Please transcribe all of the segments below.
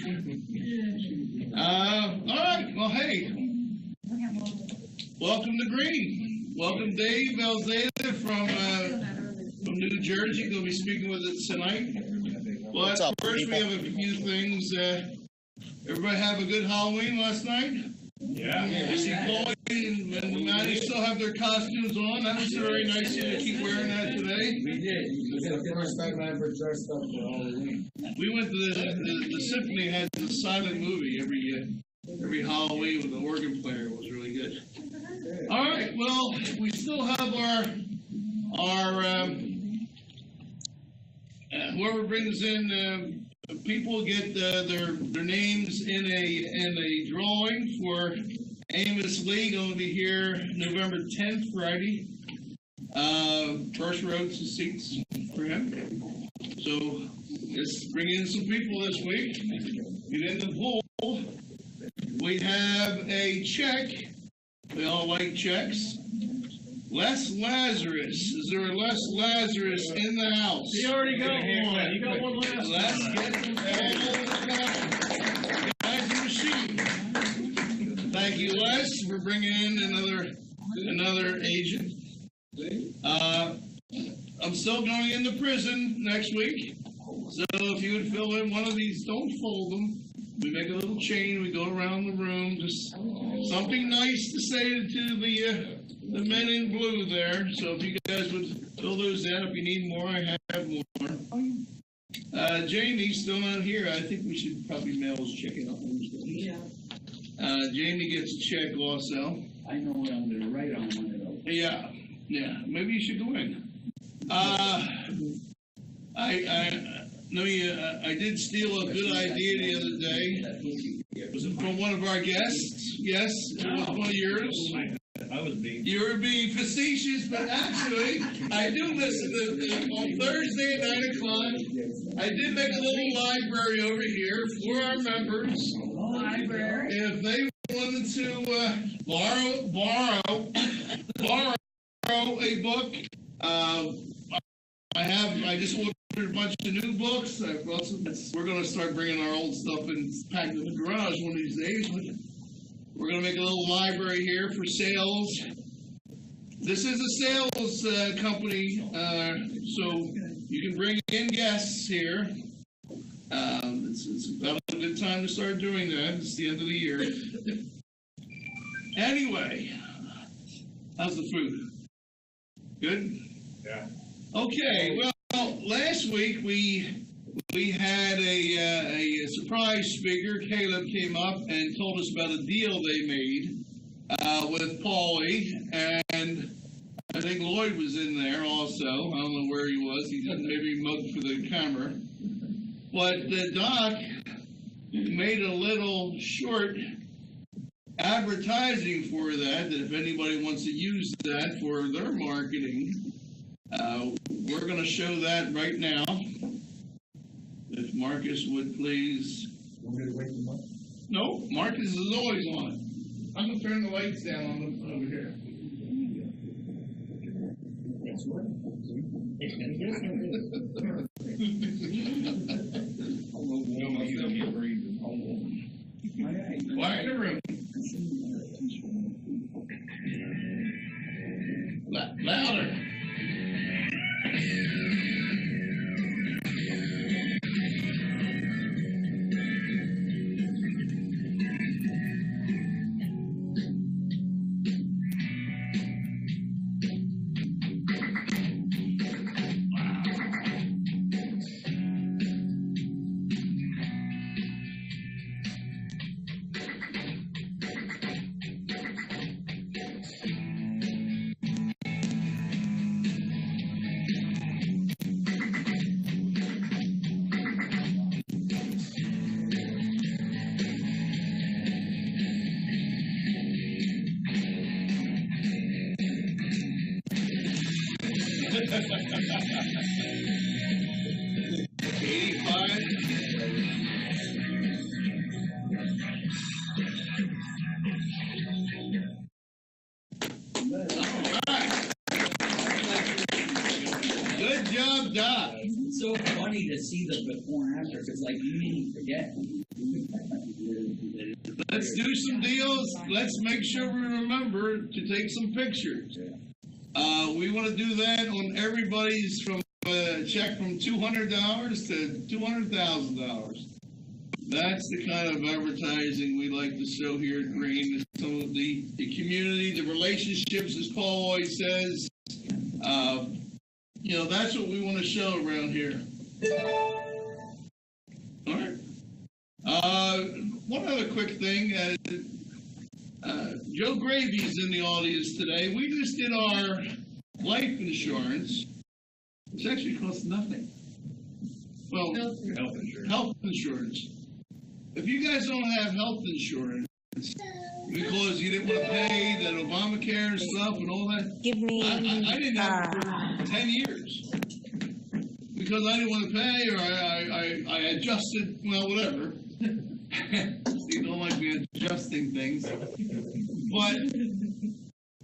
All right. Well, hey, welcome to Green. Welcome, Dave Ahlzadeh from New Jersey. Going to be speaking with us tonight. But first, we have a few things. Everybody have a good Halloween last night? Yeah. I see Chloe and Maddie still have their costumes on. That was very nice of you to keep wearing that today. We did. It was the first time I ever dressed up for Halloween. We went to the Symphony had the silent movie every Halloween with the organ player. It was really good. All right. Well, we still have our whoever brings in. People get their names in a drawing for Amos Lee, going to be here November 10th, Friday. First row to seats for him. So let's bring in some people this week. Get in the pool. We have a check. We all like checks. Les Lazarus. Is there a Les Lazarus in the house? He already got one. You got one last Let's get some guys in the sheet. Thank you, Les, for bringing in another agent. I'm still going into prison next week. So if you would fill in one of these, don't fold them. We make a little chain. We go around the room. Just something nice to say to the men in blue there. So if you guys would fill those out, if you need more, I have more. Jamie's still not here. I think we should probably mail his check out. Yeah. Jamie gets a check also. I know what I'm going to write on one of those. Yeah. Maybe you should go in. I did steal a good idea the other day. Was it from one of our guests? Yes, it was one of yours. You were being facetious, but actually, I do listen to on Thursday at 9 o'clock. I did make a little library over here for our members. Library. If they wanted to borrow a book, I just ordered a bunch of new books. We're going to start bringing our old stuff and pack it in the garage one of these days. We're going to make a little library here for sales. This is a sales company, so you can bring in guests here. It's about a good time to start doing that. It's the end of the year. Anyway, how's the food? Good? Yeah. Okay, well, last week we had a surprise speaker. Caleb came up and told us about a deal they made with Paulie, and I think Lloyd was in there also. I don't know where he was. He maybe mugged for the camera. But Doc made a little short advertising for that if anybody wants to use that for their marketing. We're going to show that right now. If Marcus would please. No, Marcus is always on. I'm going to turn the lights down on them over here. Quiet in the room. Louder. It's so funny to see the before and after, because like you made me forget. Let's do some deals. Let's make sure we remember to take some pictures. We want to do that on everybody's from check from $200 to $200,000. That's the kind of advertising we like to show here at Green. Some of the community, the relationships, as Paul always says. That's what we want to show around here. All right. One other quick thing. Joe Gravy's in the audience today. We just did our life insurance. Which actually costs nothing. Well, health insurance. If you guys don't have health insurance because you didn't want to pay that Obamacare and stuff and all that, Give me. I didn't have it for 10 years because I didn't want to pay, or I adjusted, well, whatever. You don't like me adjusting things, but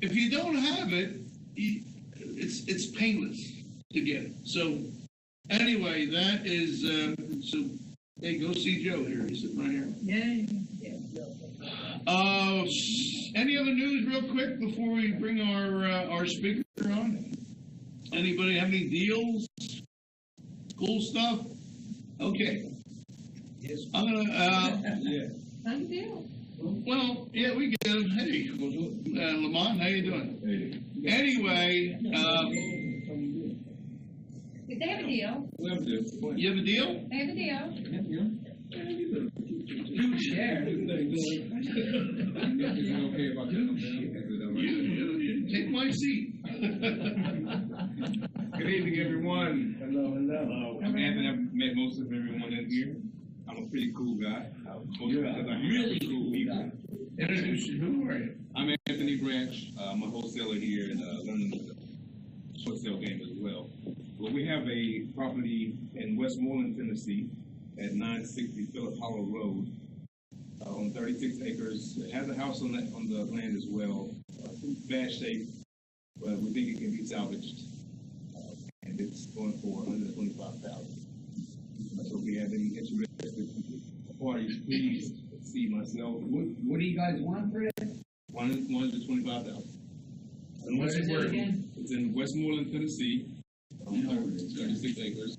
if you don't have it, it's painless to get it. So anyway, that is so. Hey, go see Joe here. He's sitting right here. Yeah. Any other news, real quick, before we bring our speaker on? Anybody have any deals? Cool stuff? Okay. Yes. I'm gonna. How you doing? Well, yeah, we get him. Hey, Lamont, how you doing? Hey. Anyway, They have a deal. you have a deal? They have a deal. Do share. You take my seat. Good evening, everyone. Hello. I'm Anthony. I've met most of everyone in here. I'm a pretty cool guy. Most guys are really cool people. Introduce you. Who are you? I'm Anthony Branch. I'm a wholesaler here in London, wholesale game as well. Well, we have a property in Westmoreland, Tennessee, at 960 Philip Hollow Road, on 36 acres. It has a house on the land as well. It's in bad shape, but we think it can be salvaged, and it's going for $125,000. So if we have any interested parties, please see myself. What do you guys want for it? $125,000. And what's it worth? It's in Westmoreland, Tennessee. 36 acres.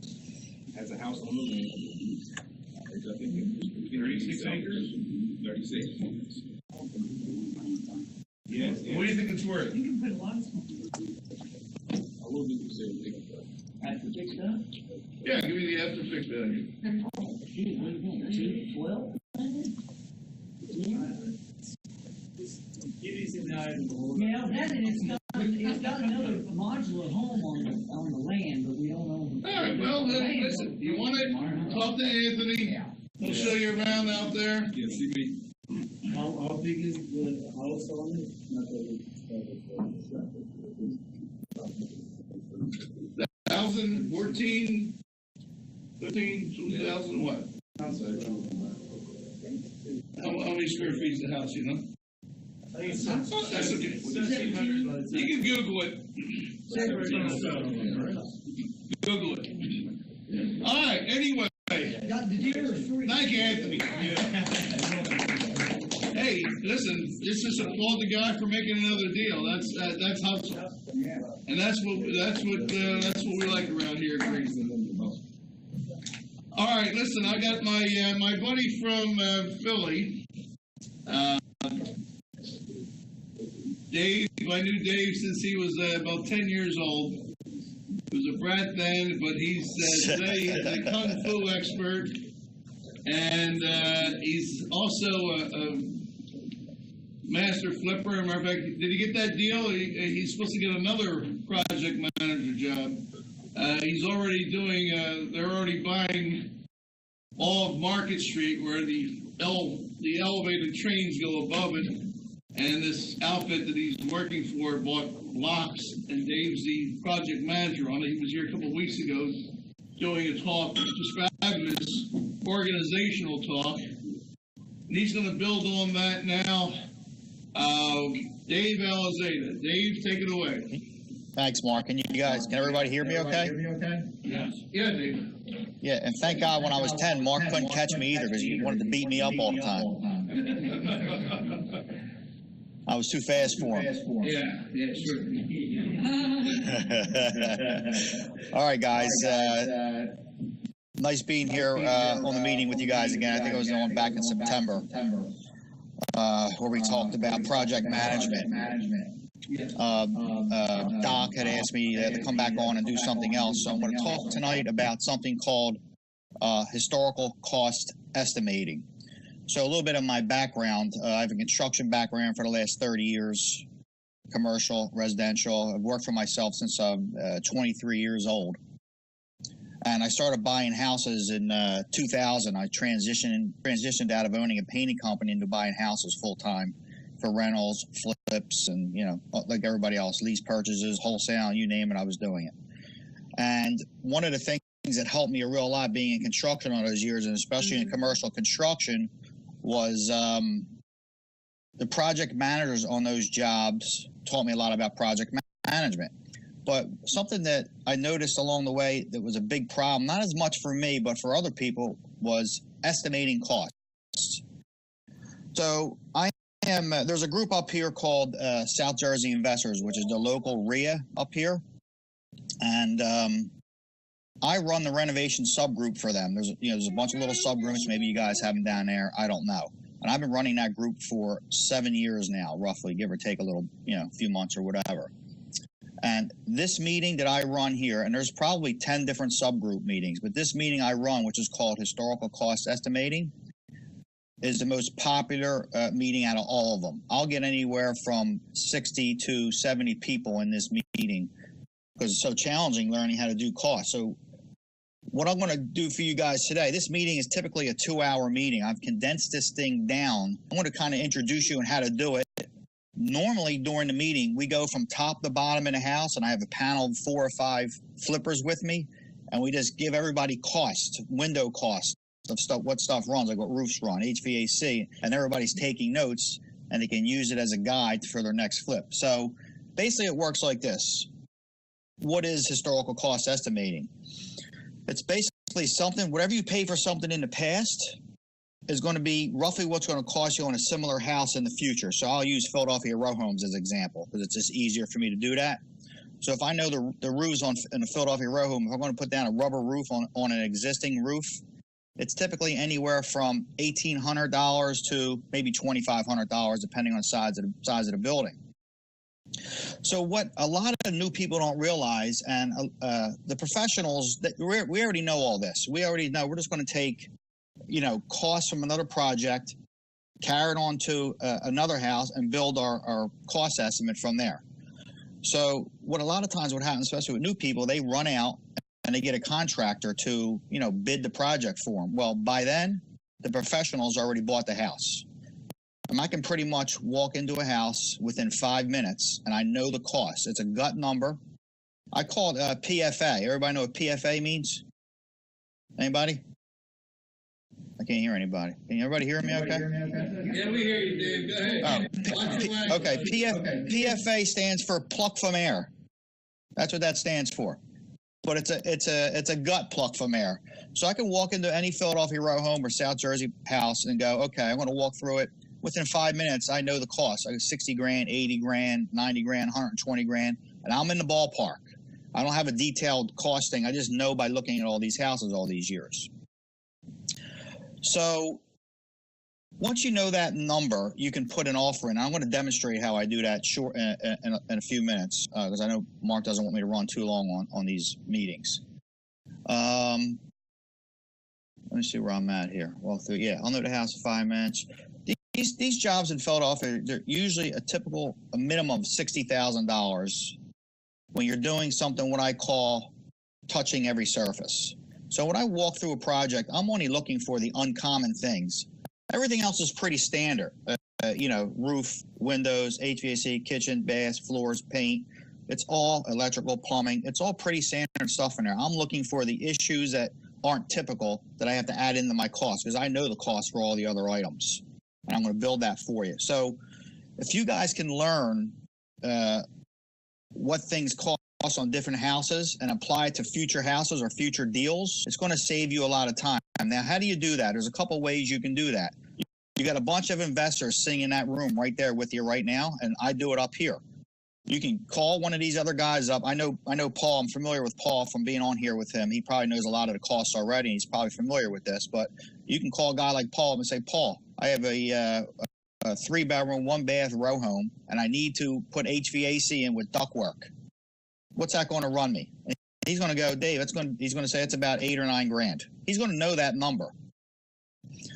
Has a house on the land. I think it's 36 acres? 36. Yes. What do you think it's worth? You can put a lot of smoke. I will do the same thing. After fixed up? Yeah, give me the after fix value. Shoot, what do you think? 12? Yeah, that and it's got another modular home on the land, but we don't know. All right, well, then, listen, you want it? Talk to Anthony. We'll show you around out there. Yeah, see me. How big is the house on it? Not that it's 1,014, 15, 2,000 what? How many square feet is the house, you know? That's okay. You can Google it. Google it. All right, anyway. Thank you, Anthony. Hey, listen, just applaud the guy for making another deal. That's hustle. And that's what we like around here at Green. All right, listen, I got my buddy from Philly. Dave, I knew Dave since he was about 10 years old. He was a brat then, but he's today he's a kung fu expert, and he's also a master flipper. As a matter of fact, did he get that deal? He's supposed to get another project manager job. He's already doing. They're already buying all of Market Street, where the elevated trains go above it. And this outfit that he's working for bought blocks, and Dave's the project manager on it. He was here a couple of weeks ago doing a talk, just fabulous organizational talk. And he's going to build on that now. Dave Ahlzadeh. Dave, take it away. Thanks, Mark. Can everybody hear me okay? Yes. Yeah, Dave. Yeah, and thank God when I was 10, Mark couldn't catch me either because he wanted to beat me up all the time. I was too fast for him. Yeah, sure. All right, guys. Nice being here on the meeting with you guys again. I think I was on back in September where we talked about project management. Doc had asked me to come back on and do something else. So I'm going to talk tonight about something called historical cost estimating. So a little bit of my background. I have a construction background for the last 30 years, commercial, residential. I've worked for myself since I'm 23 years old. And I started buying houses in 2000. I transitioned out of owning a painting company into buying houses full time for rentals, flips, and, you know, like everybody else, lease purchases, wholesale, you name it, I was doing it. And one of the things that helped me a real lot being in construction all those years, and especially in commercial construction, was the project managers on those jobs taught me a lot about project management. But something that I noticed along the way that was a big problem, not as much for me, but for other people, was estimating costs. So there's a group up here called South Jersey Investors, which is the local RIA up here. And I run the renovation subgroup for them. There's a bunch of little subgroups. Maybe you guys have them down there. I don't know. And I've been running that group for 7 years now, roughly, give or take a little, few months or whatever. And this meeting that I run here, and there's probably 10 different subgroup meetings, but this meeting I run, which is called Historical Cost Estimating, is the most popular meeting out of all of them. I'll get anywhere from 60 to 70 people in this meeting because it's so challenging learning how to do costs. So what I'm going to do for you guys today, this meeting is typically a 2-hour meeting. I've condensed this thing down. I'm going to kind of introduce you on how to do it. Normally during the meeting, we go from top to bottom in the house, and I have a panel of 4 or 5 flippers with me, and we just give everybody cost, window cost of stuff, what stuff runs, like what roofs run, HVAC, and everybody's taking notes, and they can use it as a guide for their next flip. So basically it works like this. What is historical cost estimating? It's basically something, whatever you pay for something in the past is going to be roughly what's going to cost you on a similar house in the future. So I'll use Philadelphia row homes as an example because it's just easier for me to do that. So if I know the roofs in a Philadelphia row home, if I'm going to put down a rubber roof on an existing roof, it's typically anywhere from $1,800 to maybe $2,500, depending on the size of the building. So what a lot of new people don't realize, and the professionals, that we already know all this. We already know we're just going to take, costs from another project, carry it on to another house, and build our cost estimate from there. So what happens, especially with new people, they run out and they get a contractor to, bid the project for them. Well, by then, the professionals already bought the house. And I can pretty much walk into a house within 5 minutes, and I know the cost. It's a gut number. I call it PFA. Everybody know what PFA means? Anybody? I can't hear anybody. Can everybody hear me okay? Yeah, we hear you, Dave. Go ahead. Okay, PFA stands for pluck from air. That's what that stands for. But it's a gut pluck from air. So I can walk into any Philadelphia row home or South Jersey house and go, okay, I'm going to walk through it. Within 5 minutes, I know the cost. I got 60 grand, 80 grand, 90 grand, 120 grand, and I'm in the ballpark. I don't have a detailed costing. I just know by looking at all these houses all these years. So once you know that number, you can put an offer in. I'm going to demonstrate how I do that short in a few minutes because I know Mark doesn't want me to run too long on these meetings. Let me see where I'm at here. Walk through. Yeah, I'll know the house in 5 minutes. These jobs in Philadelphia, they're usually a minimum of $60,000 when you're doing something what I call touching every surface. So when I walk through a project, I'm only looking for the uncommon things. Everything else is pretty standard. Roof, windows, HVAC, kitchen, bath, floors, paint. It's all electrical, plumbing. It's all pretty standard stuff in there. I'm looking for the issues that aren't typical that I have to add into my cost because I know the cost for all the other items. And I'm going to build that for you. So if you guys can learn what things cost costs on different houses and apply it to future houses or future deals, it's going to save you a lot of time. Now, how do you do that? There's a couple ways you can do that. You got a bunch of investors sitting in that room right there with you right now, and I do it up here. You can call one of these other guys up. I know Paul. I'm familiar with Paul from being on here with him. He probably knows a lot of the costs already. He's probably familiar with this, but you can call a guy like Paul and say, Paul, I have a 3-bedroom, 1-bath row home, and I need to put HVAC in with ductwork. What's that going to run me? And he's going to go, Dave, he's going to say it's about $8 or $9 grand. He's going to know that number.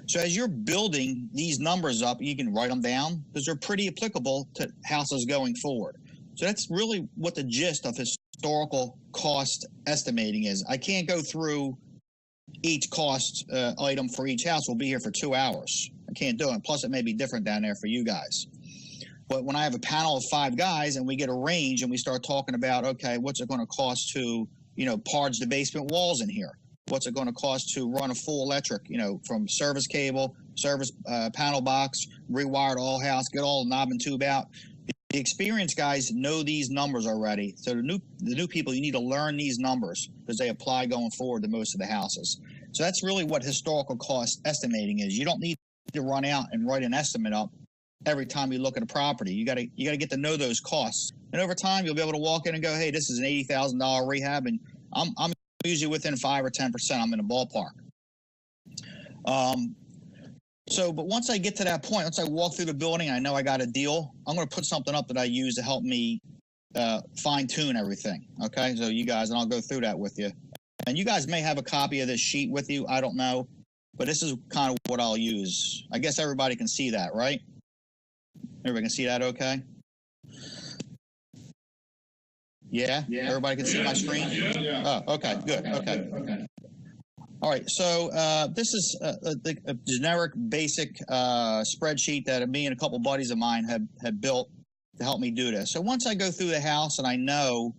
So as you're building these numbers up, you can write them down because they're pretty applicable to houses going forward. So that's really what the gist of historical cost estimating is. I can't go through each cost item for each house. We'll be here for 2 hours. I can't do it. Plus, it may be different down there for you guys. But when I have a panel of 5 guys and we get a range and we start talking about, okay, what's it going to cost to, parge the basement walls in here? What's it going to cost to run a full electric, from service cable, service panel box, rewire the whole house, get all the knob and tube out? The experienced guys know these numbers already. So the new people, you need to learn these numbers because they apply going forward to most of the houses. So that's really what historical cost estimating is. You don't need to run out and write an estimate up every time you look at a property. You got to get to know those costs. And over time, you'll be able to walk in and go, hey, this is an $80,000 rehab, and I'm usually within 5 or 10%. I'm in the ballpark. But once I get to that point, once I walk through the building, I know I got a deal, I'm going to put something up that I use to help me fine-tune everything, okay? So you guys, and I'll go through that with you. And you guys may have a copy of this sheet with you. I don't know. But this is kind of what I'll use. I guess everybody can see that, right? Everybody can see that okay? Yeah? Everybody can see my screen? Oh, okay, good, okay. All right, so this is a generic, basic spreadsheet that me and a couple buddies of mine had built to help me do this. So once I go through the house and I know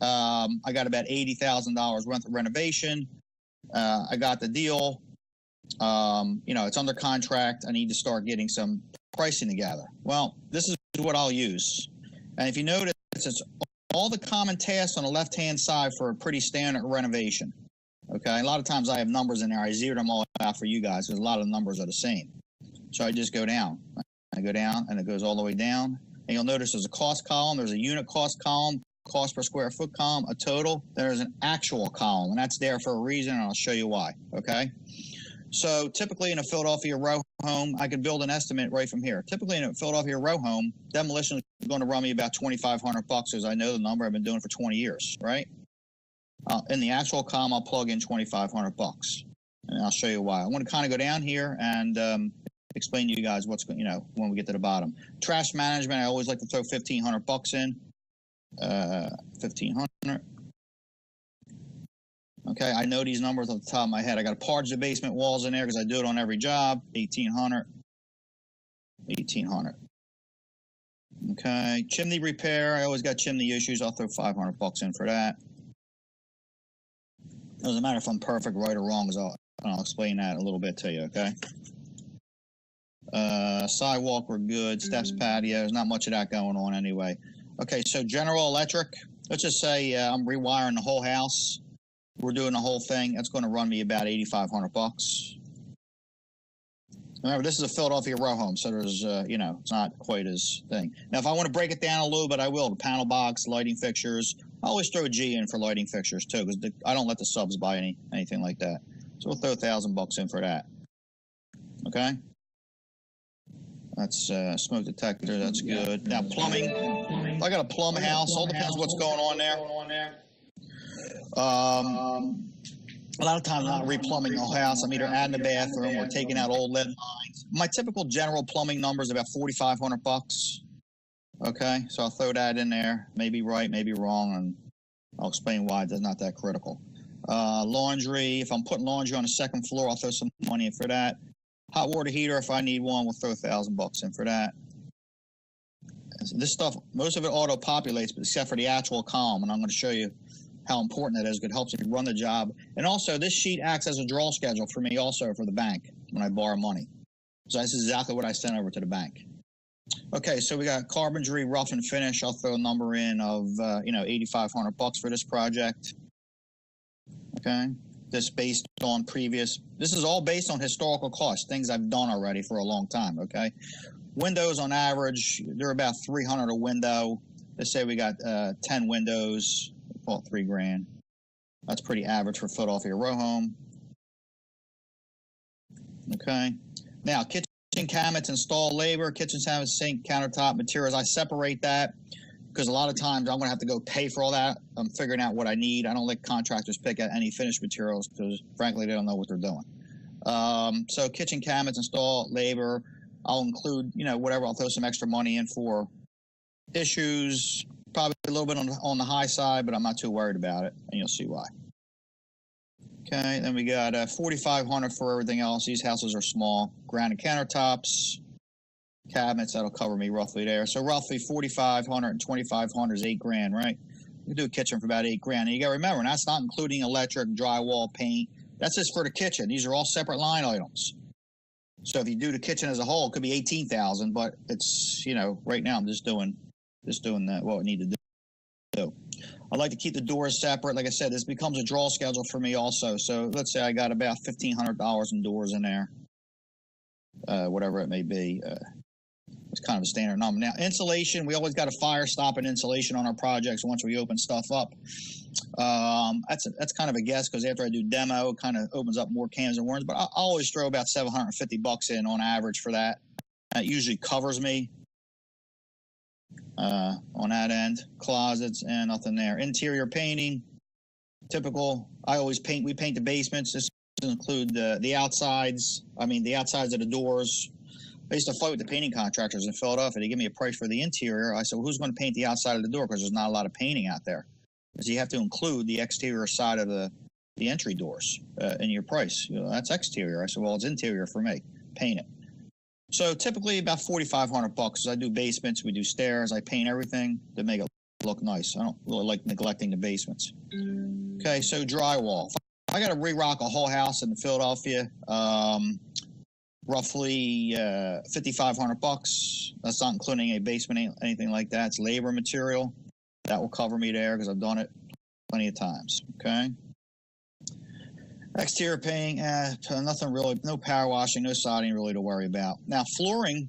I got about $80,000 worth of renovation, I got the deal, it's under contract, I need to start getting some pricing together. Well, this is what I'll use. And if you notice, it's all the common tasks on the left-hand side for a pretty standard renovation. Okay, a lot of times I have numbers in there. I zeroed them all out for you guys because a lot of the numbers are the same. So I just go down. I go down, and it goes all the way down. And you'll notice there's a cost column, there's a unit cost column, cost per square foot column, a total. There's an actual column, and that's there for a reason, and I'll show you why. Okay? So typically in a Philadelphia row home, I could build an estimate right from here. Typically in a Philadelphia row home, demolition is going to run me about $2,500 as I know the number. I've been doing it for 20 years, right? In the actual column, I'll plug in $2,500, and I'll show you why. I want to kind of go down here and explain to you guys what's going. When we get to the bottom. Trash management, I always like to throw $1,500 in. 1,500. Okay, I know these numbers off the top of my head. I got to parge the basement walls in there because I do it on every job. 1,800. 1,800. Okay, chimney repair. I always got chimney issues. I'll throw $500 in for that. Doesn't matter if I'm perfect, right, or wrong, because I'll explain that a little bit to you, okay? Sidewalk, we're good. Steps, patio, there's not much of that going on anyway. Okay, so general electric, let's just say I'm rewiring the whole house. We're doing the whole thing. That's going to run me about $8,500. Remember, this is a Philadelphia row home, so there's, it's not quite as thing. Now, if I want to break it down a little bit, I will. The panel box, lighting fixtures. I always throw a G in for lighting fixtures, too, because I don't let the subs buy anything like that. So we'll throw $1,000 in for that. Okay? That's smoke detector. That's good. Now, plumbing. If I got a plumb house, all depends what's going on there. A lot of times I'm not replumbing the whole house. I'm either adding a bathroom or taking out old lead lines. My typical general plumbing number is about $4,500. Okay, so I'll throw that in there. Maybe right, maybe wrong, and I'll explain why it's not that critical. Laundry, if I'm putting laundry on the second floor, I'll throw some money in for that. Hot water heater, if I need one, we'll throw $1,000 in for that. This stuff, most of it auto-populates, but except for the actual column, and I'm going to show you how important that is. It helps me run the job. And also, this sheet acts as a draw schedule for me also for the bank when I borrow money. So this is exactly what I send over to the bank. Okay, so we got carpentry, rough and finish. I'll throw a number in of, $8,500 for this project. Okay, this based on this is all based on historical costs, things I've done already for a long time. Okay, windows on average, they're about 300 a window. Let's say we got 10 windows, call it $3,000. That's pretty average for Philadelphia row home. Okay, now kitchen cabinets, install labor, kitchen cabinets, sink, countertop, materials. I separate that because a lot of times I'm going to have to go pay for all that. I'm figuring out what I need. I don't let contractors pick out any finished materials because, frankly, they don't know what they're doing. So kitchen cabinets, install labor. I'll include, whatever. I'll throw some extra money in for issues. Probably a little bit on the high side, but I'm not too worried about it, and you'll see why. Okay, then we got $4,500 for everything else. These houses are small. Granite countertops, cabinets, that'll cover me roughly there. So roughly $4,500 and $2,500 is $8,000, right? You can do a kitchen for about $8,000. And you got to remember, that's not including electric, drywall, paint. That's just for the kitchen. These are all separate line items. So if you do the kitchen as a whole, it could be $18,000, but it's, right now I'm just doing what we need to do. I like to keep the doors separate. Like I said, this becomes a draw schedule for me also. So let's say I got about $1,500 in doors in there, whatever it may be. It's kind of a standard number. Now, insulation, we always got a fire stop and insulation on our projects once we open stuff up. That's kind of a guess because after I do demo, it kind of opens up more cans and worms. But I always throw about $750 in on average for that. That usually covers me. On that end, closets and nothing there. Interior painting, typical. We paint the basements. This include the outsides. The outsides of the doors. I used to fight with the painting contractors in Philadelphia. They give me a price for the interior. I said, well, who's going to paint the outside of the door? Because there's not a lot of painting out there. Because you have to include the exterior side of the entry doors in your price. That's exterior. I said, well, it's interior for me. Paint it. So typically about $4,500. I do basements, we do stairs, I paint everything to make it look nice. I don't really like neglecting the basements. Okay, so drywall. I got to re-rock a whole house in Philadelphia. Roughly $5,500. That's not including a basement, anything like that. It's labor material. That will cover me there because I've done it plenty of times. Okay. Exterior painting, nothing really, no power washing, no sodding really to worry about. Now, flooring,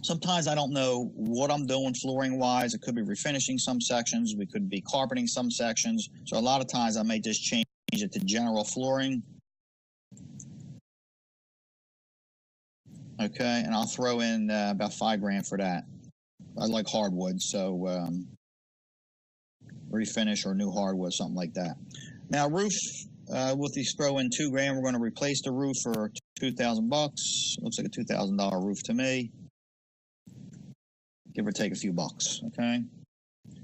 sometimes I don't know what I'm doing flooring-wise. It could be refinishing some sections. We could be carpeting some sections. So a lot of times I may just change it to general flooring. Okay, and I'll throw in about $5,000 for that. I like hardwood, so refinish or new hardwood, something like that. Now, roof. With these throw in $2,000, we're going to replace the roof for $2,000. Looks like a $2,000 roof to me. Give or take a few bucks. Okay.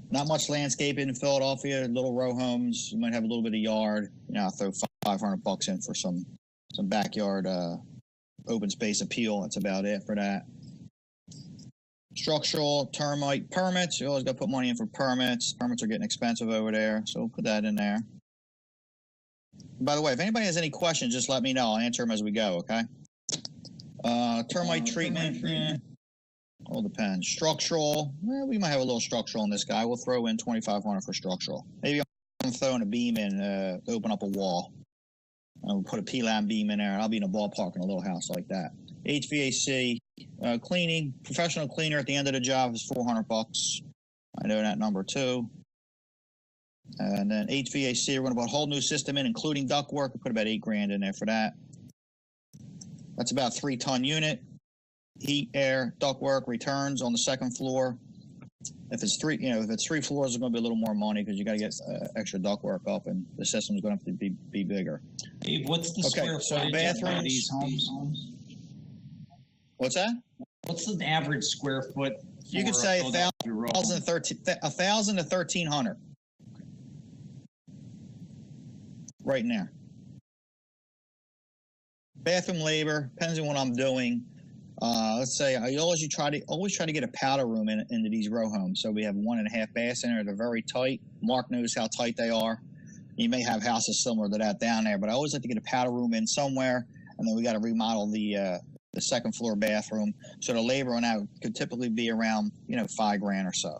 Not much landscaping in Philadelphia. Little row homes. You might have a little bit of yard. I'll throw $500 in for some backyard open space appeal. That's about it for that. Structural, termite, permits. You always got to put money in for permits. Permits are getting expensive over there, so we'll put that in there. By the way, if anybody has any questions, just let me know. I'll answer them as we go, okay? Termite treatment, all depends. Structural, we might have a little structural in this guy. We'll throw in $2,500 for structural. Maybe I'm throwing a beam in to open up a wall. I'll put a P-line beam in there, and I'll be in a ballpark in a little house like that. HVAC, cleaning, professional cleaner at the end of the job is $400. I know that number too. And then HVAC, we're going to put a whole new system in, including ductwork. We put about $8,000 in there for that. That's about a 3-ton unit. Heat, air, ductwork, returns on the second floor. If it's three floors, it's going to be a little more money because you got to get extra ductwork up, and the system's going to have to be bigger. Dave, what's the square footage of these homes? What's that? What's the average square foot? You could say 1,000 to 1,300. Right in there. Bathroom labor, depends on what I'm doing. Let's say I always try to get a powder room into these row homes. So we have 1.5 baths in there. They're very tight. Mark knows how tight they are. You may have houses similar to that down there, but I always like to get a powder room in somewhere, and then we got to remodel the the second floor bathroom. So the labor on that could typically be around, $5,000 or so.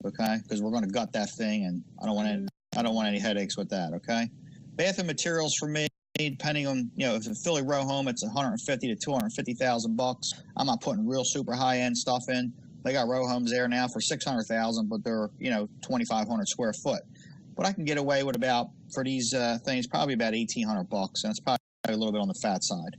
Okay, because we're going to gut that thing, and I don't want any headaches with that. Okay, bathroom materials for me, depending on if it's a Philly row home, it's $150,000 to $250,000. I'm not putting real super high end stuff in. They got row homes there now for $600,000, but they're 2,500 square foot. But I can get away with about for these things probably about $1,800, and it's probably a little bit on the fat side.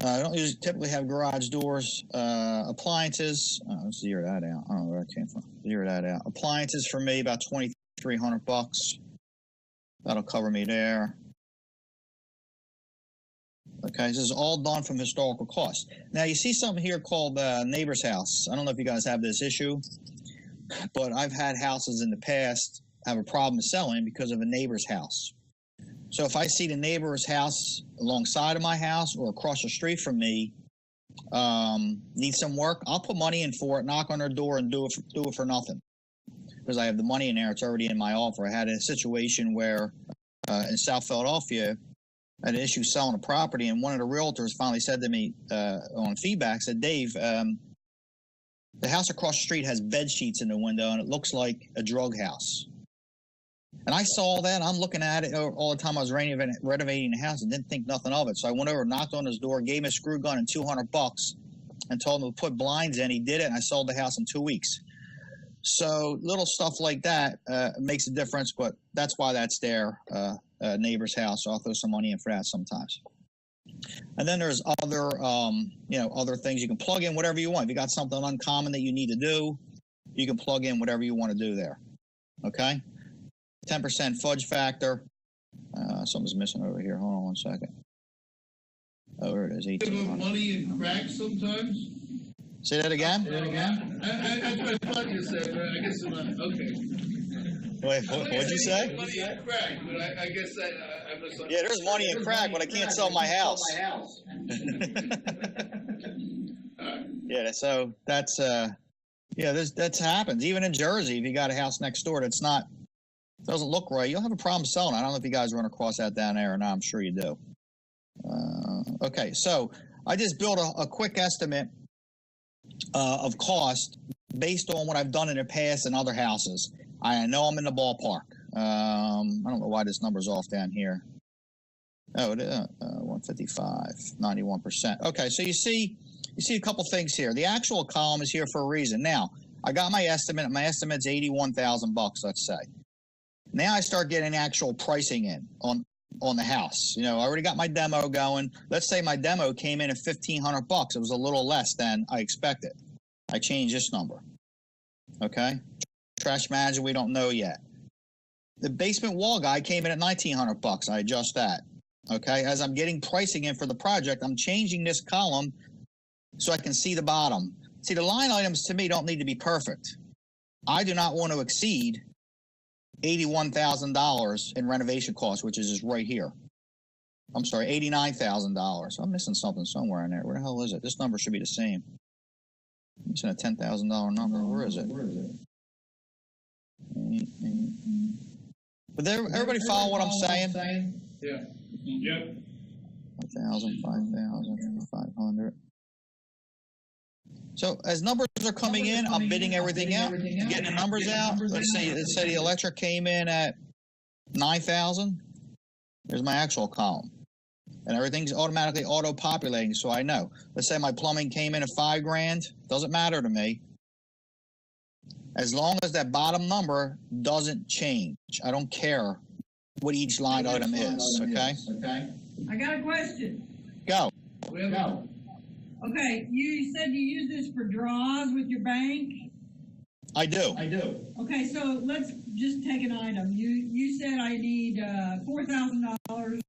I don't typically have garage doors, appliances. Let's zero that out. I don't know where that came from. Zero that out. Appliances for me about $2,300. That'll cover me there. Okay, this is all done from historical cost. Now you see something here called neighbor's house. I don't know if you guys have this issue, but I've had houses in the past have a problem selling because of a neighbor's house. So if I see the neighbor's house alongside of my house or across the street from me needs some work, I'll put money in for it, knock on their door, and do it for nothing because I have the money in there. It's already in my offer. I had a situation where in South Philadelphia, I had an issue selling a property, and one of the realtors finally said to me on feedback, said, "Dave, the house across the street has bed sheets in the window, and it looks like a drug house." And I saw that. I'm looking at it all the time. I was renovating the house and didn't think nothing of it. So I went over, knocked on his door, gave him a screw gun and $200, and told him to put blinds in. He did it, and I sold the house in 2 weeks. So little stuff like that makes a difference, but that's why that's there. Neighbor's house. So I'll throw some money in for that sometimes. And then there's other, other things you can plug in whatever you want. If you got something uncommon that you need to do, you can plug in whatever you want to do there. Okay. 10% fudge factor. Something's missing over here. Hold on 1 second. Oh, there it is. Give them money and crack sometimes. Say that again. That's what I thought you said, but I guess I'm not. Okay. Wait, what'd you say? Money and crack, but I guess I misunderstood. Yeah, there's money in crack, but I can't sell my house. Yeah, so that's that happens. Even in Jersey, if you got a house next door that's doesn't look right, you'll have a problem selling. I don't know if you guys run across that down there or not. I'm sure you do. Okay, so I just built a quick estimate of cost based on what I've done in the past in other houses. I know I'm in the ballpark. I don't know why this number's off down here. Oh, it is 155, 91%. Okay, so you see a couple things here. The actual column is here for a reason. Now, I got my estimate. My estimate's $81,000, let's say. Now I start getting actual pricing in on the house. I already got my demo going. Let's say my demo came in at $1,500. It was a little less than I expected. I changed this number. Okay. Trash manager, we don't know yet. The basement wall guy came in at $1,900. I adjust that. Okay. As I'm getting pricing in for the project, I'm changing this column so I can see the bottom. See, the line items to me don't need to be perfect. I do not want to exceed $81,000 in renovation costs, which is just right here. I'm sorry, $89,000. I'm missing something somewhere in there. Where the hell is it? This number should be the same. I'm missing a $10,000 number. Where is it? But everybody follow what I'm saying? Yeah. Yep. 1,000, 5,000, 500. So as numbers are coming in, I'm bidding everything out, getting the numbers out. Let's say the electric came in at 9,000. There's my actual column. And everything's automatically auto-populating, so I know. Let's say my plumbing came in at $5,000. Doesn't matter to me. As long as that bottom number doesn't change. I don't care what each line item is, okay? I got a question. Go. Okay, you said you use this for draws with your bank? I do. Okay, so let's just take an item. You said I need $4,000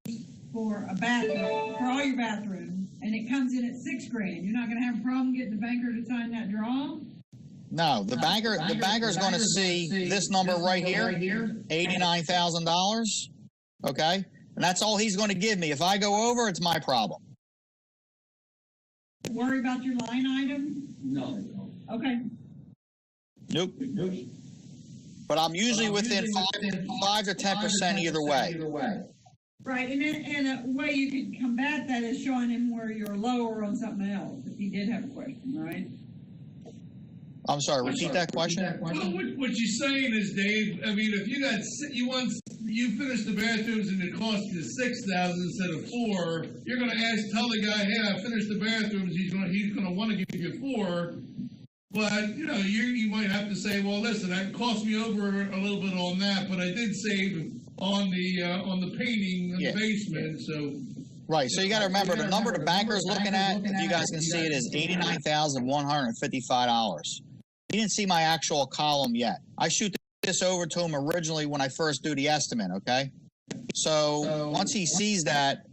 for a bathroom, for all your bathrooms, and it comes in at $6,000. You're not going to have a problem getting the banker to sign that draw? No, the banker's going to see this number right here, $89,000. Okay, and that's all he's going to give me. If I go over, it's my problem. Worry about your line item? No. Okay. Nope. But I'm usually within 5 to 10% either way. Right, and a way you could combat that is showing him where you're lower on something else, if he did have a question, right? I'm sorry, repeat that question? Well, what you're saying is, Dave, I mean, if you got, you finished the bathrooms and it cost you 6,000 instead of 4, you're gonna tell the guy, hey, I finished the bathrooms, he's gonna wanna give you 4, but, you know, you might have to say, well, listen, that cost me over a little bit on that, but I did save on the painting in the basement, so. Right, so you gotta remember, the number the banker's looking at, if you guys can see it, is $89,155. He didn't see my actual column yet. I shoot this over to him originally when I first do the estimate, okay? So once he sees that,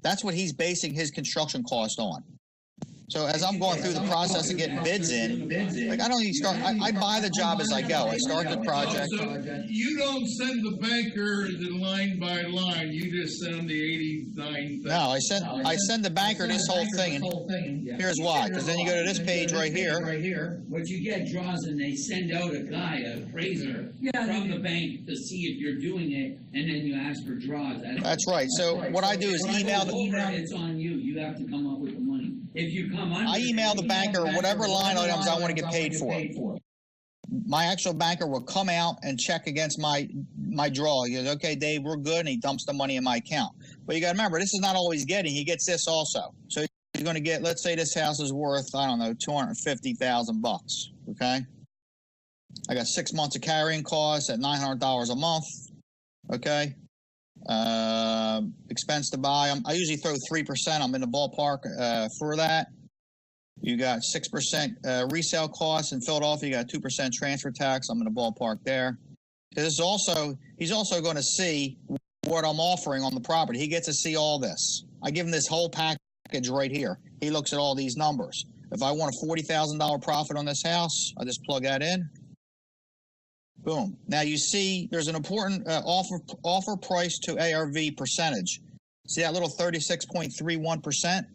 that's what he's basing his construction cost on. So as I'm going through the process of getting bids in, like I don't even start, I buy the job as I go. I start the project. So you don't send the banker the line by line, you just send the 89. No, I send the banker this whole thing, and here's why. Because then you go to this page right here. What you get draws and they send out a guy, a appraiser, from the bank to see if you're doing it, and then you ask for draws. That's right. So what I do is email the... It's on you. You have to come up with the money. If you come under, I email the banker whatever line items I want to get paid for. My actual banker will come out and check against my draw. He goes, okay, Dave, we're good, and he dumps the money in my account. But you got to remember, this is not always getting. He gets this also. So he's going to get, let's say this house is worth, I don't know, $250,000, okay? I got 6 months of carrying costs at $900 a month, okay? Expense to buy. I usually throw 3%. I'm in the ballpark for that. You got 6% resale costs in Philadelphia. You got 2% transfer tax. I'm in the ballpark there. He's also going to see what I'm offering on the property. He gets to see all this. I give him this whole package right here. He looks at all these numbers. If I want a $40,000 profit on this house, I just plug that in. Boom. Now you see there's an important offer price to ARV percentage. See that little 36.31%?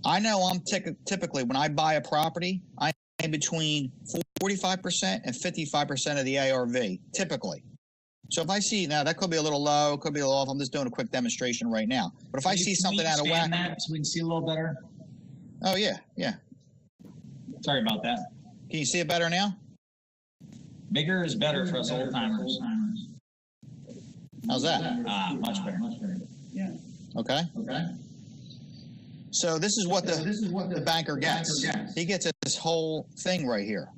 I know I'm typically, when I buy a property, I'm between 45% and 55% of the ARV, typically. So if I see, now that could be a little low, could be a little off. I'm just doing a quick demonstration right now. But if I see something out of whack. So we can see a little better. Oh, yeah, yeah. Sorry about that. Can you see it better now? Bigger is better for us old timers. How's that? Much better. Yeah. Okay. So this is what the banker gets. He gets this whole thing right here.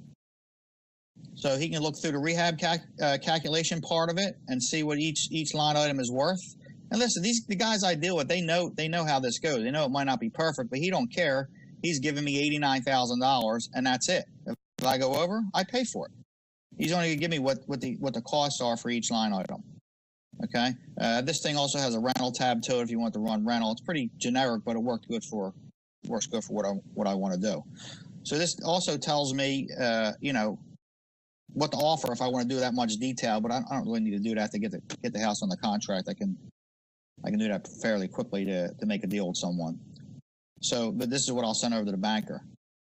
So he can look through the rehab calculation part of it and see what each line item is worth. And listen, the guys I deal with, they know how this goes. They know it might not be perfect, but he don't care. He's giving me $89,000, and that's it. If I go over, I pay for it. He's only going to give me what the costs are for each line item. Okay. This thing also has a rental tab to it if you want to run rental. It's pretty generic, but it works good for what I want to do. So this also tells me, what to offer if I want to do that much detail. But I don't really need to do that to get the house on the contract. I can do that fairly quickly to make a deal with someone. So, but this is what I'll send over to the banker.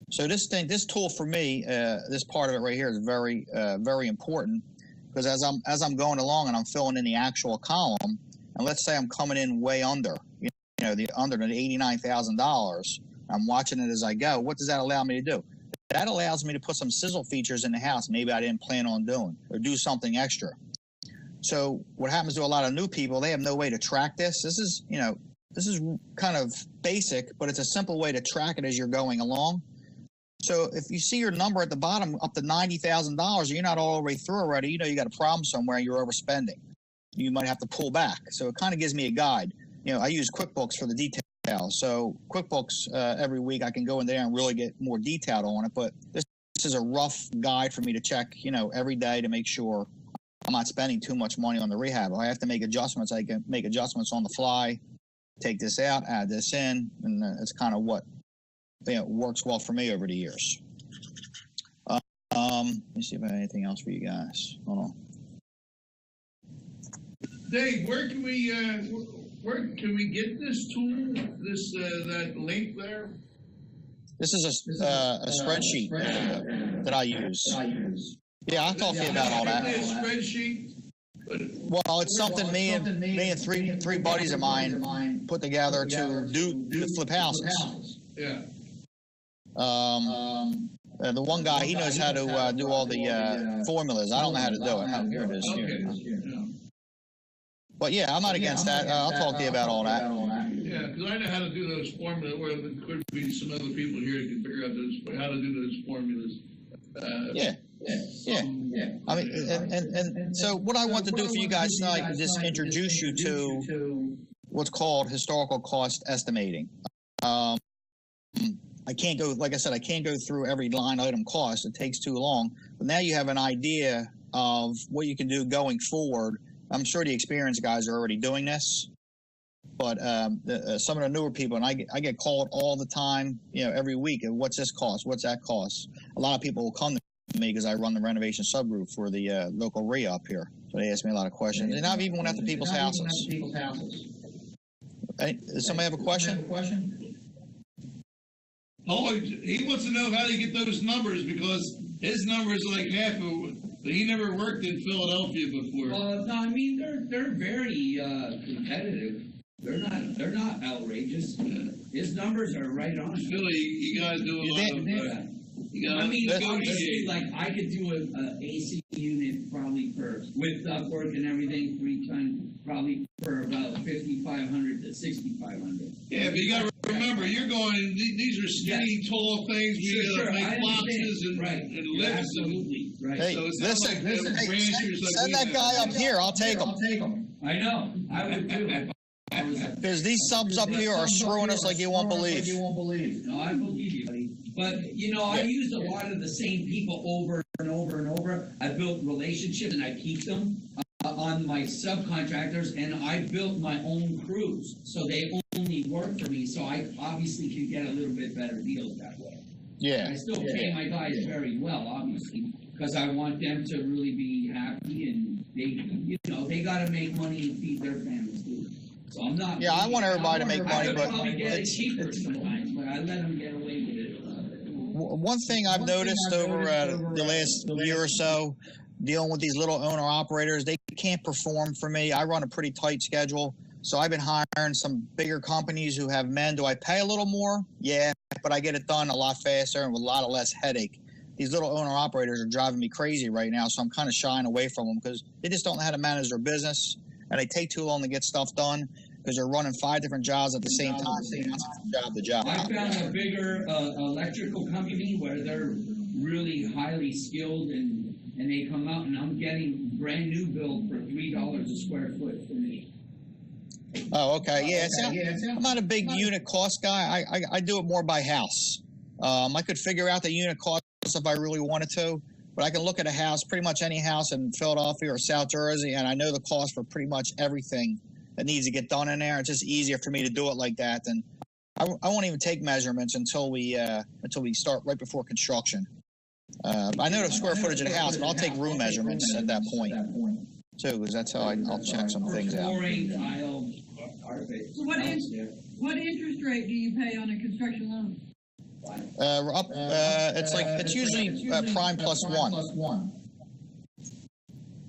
So this tool for me, this part of it right here is very, very important, because as I'm going along and I'm filling in the actual column, and let's say I'm coming in way under, under the $89,000, I'm watching it as I go. What does that allow me to do? That allows me to put some sizzle features in the house maybe I didn't plan on doing, or do something extra. So what happens to a lot of new people, they have no way to track this. This is kind of basic, but it's a simple way to track it as you're going along. So if you see your number at the bottom up to $90,000, you're not all the way through already, you got a problem somewhere, you're overspending. You might have to pull back. So it kind of gives me a guide. I use QuickBooks for the details. So QuickBooks, every week I can go in there and really get more detailed on it. But this is a rough guide for me to check, every day to make sure I'm not spending too much money on the rehab. If I have to make adjustments, I can make adjustments on the fly, take this out, add this in, and it's kind of what works well for me over the years. Let me see if I have anything else for you guys. Hold on. Dave, where can we get this tool? That link there? This is a spreadsheet that I use. Yeah, I'll talk to you about all that. A spreadsheet. Well, it's something me and three buddies of mine put together to flip houses. Yeah. The one guy, he knows how to do all the formulas. I don't know how to do it. Oh, here it is. Okay. But yeah, I'm not against that. I'll talk to you about all that. Yeah, because I know how to do those formulas, or there could be some other people here that can figure out how to do those formulas. Yeah. I mean, and so what I want to do for you guys tonight is just introduce you to what's called historical cost estimating. I can't go, like I said, I can't go through every line item cost. It takes too long. But now you have an idea of what you can do going forward. I'm sure the experienced guys are already doing this, but some of the newer people, and I get called all the time, every week, what's this cost? What's that cost? A lot of people will come to me because I run the renovation subgroup for the local rehab here. So they ask me a lot of questions. And I've even went out to people's houses. Does somebody have a question? Oh, he wants to know how to get those numbers because his number is like half of. He never worked in Philadelphia before. No, I mean they're very competitive. They're not outrageous. His numbers are right on. Philly, you guys do a lot of. I mean, obviously, like I could do a AC unit probably with ductwork and everything 3 times, probably for about 5,500 to 6,500. Yeah, but you got to remember, you're going. These are skinny, tall things. We got to make boxes and lifts. Absolutely, right. Hey, So listen, send that guy up here. I'll take him. I know. I would too. Because these subs up here are screwing us like you won't believe. No, I believe you, buddy. But, I used a lot of the same people over and over and over. I built relationships and I keep them on my subcontractors, and I built my own crews. So they only work for me, so I obviously can get a little bit better deals that way. Yeah. I still pay my guys very well, obviously, because I want them to really be happy, and they got to make money and feed their families too. So I'm not. Yeah, I want everybody to make money, but probably get it cheaper sometimes, but I let them get away with it. One thing I've noticed over the last year or so, dealing with these little owner-operators, they can't perform for me. I run a pretty tight schedule, so I've been hiring some bigger companies who have men. Do I pay a little more? Yeah, but I get it done a lot faster and with a lot of less headache. These little owner-operators are driving me crazy right now, so I'm kind of shying away from them because they just don't know how to manage their business, and they take too long to get stuff done because they're running 5 different jobs at the same time, job to job. I found a bigger electrical company where they're really highly skilled, and they come out, and I'm getting brand new build for $3 a square foot finished. Oh, okay. Yeah, I'm not a big unit cost guy. I do it more by house. I could figure out the unit cost if I really wanted to, but I can look at a house, pretty much any house in Philadelphia or South Jersey, and I know the cost for pretty much everything that needs to get done in there. It's just easier for me to do it like that. And I won't even take measurements until we start right before construction. I know the square footage of the house, but I'll take room measurements at that point too, because that's how I'll check some things out. So what interest rate do you pay on a construction loan? It's usually prime plus 1.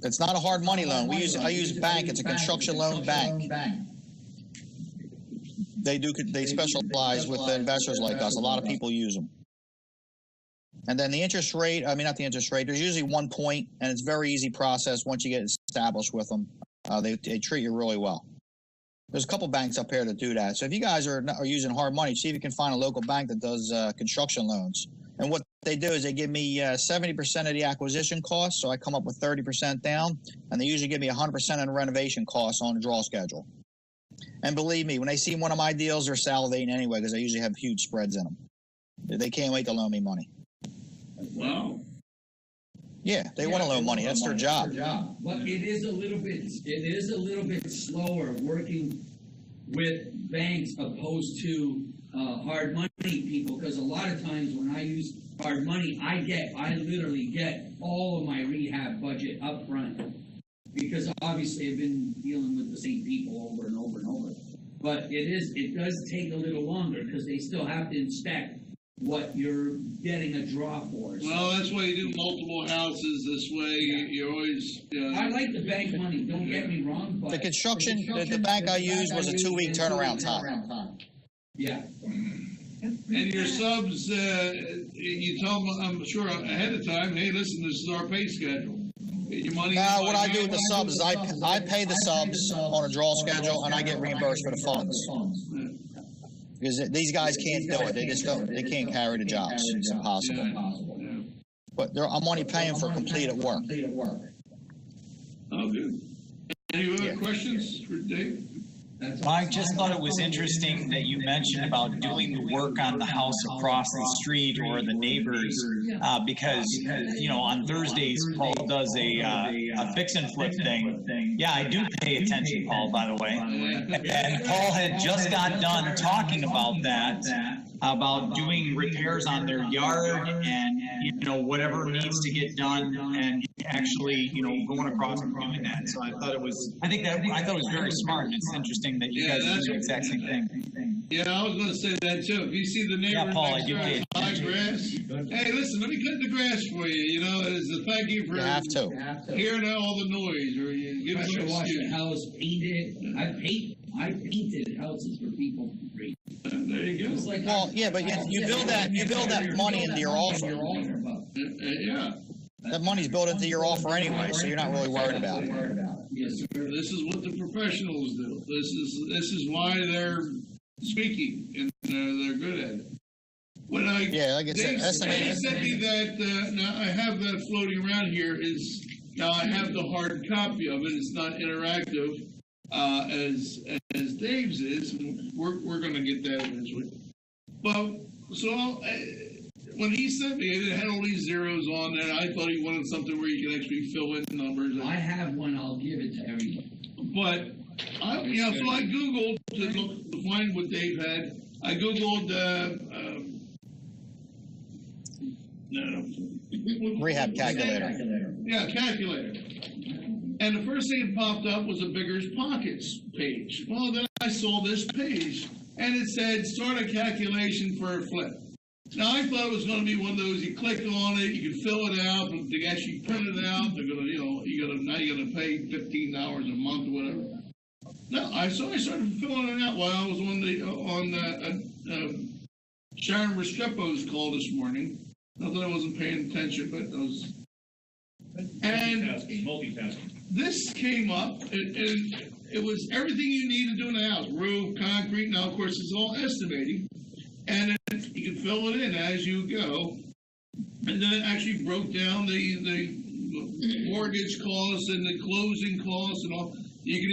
It's not a hard money loan. I use bank. It's a construction loan bank. They specialize with investors like us. A lot of people use them. And then the interest rate, not the interest rate, there's usually 1 point, and it's a very easy process once you get established with them. They treat you really well. There's a couple banks up here that do that. So if you guys are using hard money, see if you can find a local bank that does construction loans. And what they do is they give me 70% of the acquisition cost, so I come up with 30% down, and they usually give me 100% of the renovation costs on the draw schedule. And believe me, when they see one of my deals, they're salivating anyway because I usually have huge spreads in them. They can't wait to loan me money. Wow. Yeah, they want to loan money. That's their job. But it is a little bit slower working with banks opposed to hard money people, because a lot of times when I use hard money, I literally get all of my rehab budget up front, because obviously I've been dealing with the same people over and over and over. But it does take a little longer because they still have to inspect what you're getting a draw for. So Well, that's why you do multiple houses this way. You always, I like the bank money, don't get me wrong, but. The construction, the bank I used was a 2-week turnaround time. Yeah, and your subs, you tell them, I'm sure ahead of time, hey, listen, this is our pay schedule. Get your money. Now, what I do with the subs is I pay the subs on a draw schedule and I get reimbursed for the funds. Because these guys can't do it. They just don't. They can't carry the jobs. It's impossible. Yeah. But I'm only paying for completed work. Oh, good. Any other questions for Dave? I just thought it was interesting that you mentioned about doing the work on the house across the street or the neighbors, because, you know, on Thursdays, Paul does a fix and flip thing. Yeah, I do pay attention, Paul, by the way. And Paul had just got done talking about that, about doing repairs on their yard and, you know, whatever needs to get done and actually, you know, going across and doing that. So I thought it was very smart. And it's interesting that you guys do the exact same thing. Yeah, I was going to say that too. If you see the neighbor Paul, next I do door pay high grass, hey, listen, let me cut the grass for you. You know, as a thank you for hearing all the noise, or you give us pressure an wash the excuse. house, paint it. I painted houses for people for free. There you go. It's like Well, yeah, but you build that money into your offer. Yeah. That money's built into your offer anyway, so you're not really worried about it. Yes, sir. This is what the professionals do. This is why they're speaking, and they're good at it. When like I said, Dave sent me that. Now I have that floating around here. Now I have the hard copy of it. It's not interactive as Dave's is. We're going to get that eventually. But so when he sent me it, had all these zeros on there. I thought he wanted something where you could actually fill in numbers. I have one. I'll give it to everyone. But so I Googled to find what Dave had. I Googled Rehab calculator. Yeah, calculator. And the first thing that popped up was a Bigger's Pockets page. Well, then I saw this page, and it said start a calculation for a flip. Now I thought it was going to be one of those. You click on it, you can fill it out, but they actually print it out. They're going to, now you're going to pay $15 a month or whatever. No, I started filling it out while I was on Sharon Restrepo's call this morning. Not that I wasn't paying attention, but I was. And multitasking. This came up, and it was everything you need to do in the house: roof, concrete. Now, of course, it's all estimating, and you can fill it in as you go. And then it actually broke down the mortgage costs and the closing costs and all. You can